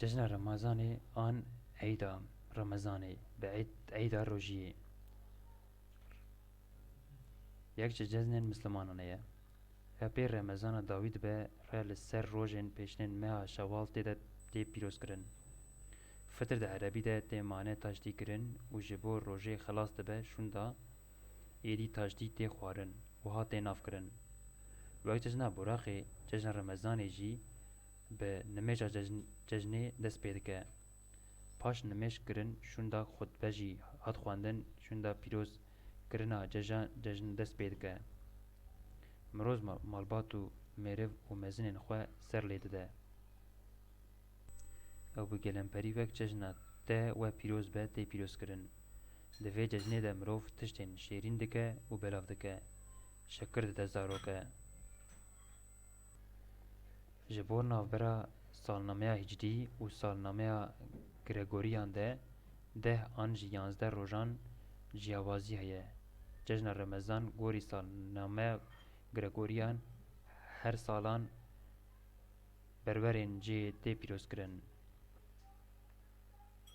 جشن رمضان آن عيدا رمضان بعيد عيدا روجي یک جشن مسلمانانه پی رمضان داوید به رل سر روزن پیشنن ماه شوال تی پیروز کرن فتر ده عربی ده تی معنی تاجدی کرن و جبو روزه خلاص به شوندا ایدی تاجدی تی خوارن و ها تی ناف کرن وقت جشن براخی جشن رمضان جی به نمیجا جشن دست پید که پاش نمیش کرن شوندا خطبه جی هات خواندن شوندا پیروز کرنا جشن دست پید که مروز مالبات و میرو و مزنین خواه سر لیده ده او بگلمپری وک جشنه ته و پیروز به تی پیروز کرن دوی جشنه ده مروف تشتین شیرین دکه و بلاف دکه شکر ده زارو که جبور نافبرا سالنامه هجری و سالنامه گرگوریان ده آن جی 11 روزان جیاوازی هیه جشن رمضان گوری سالنامه گرگوریان هر سالان برورین جی تی پیروز کرن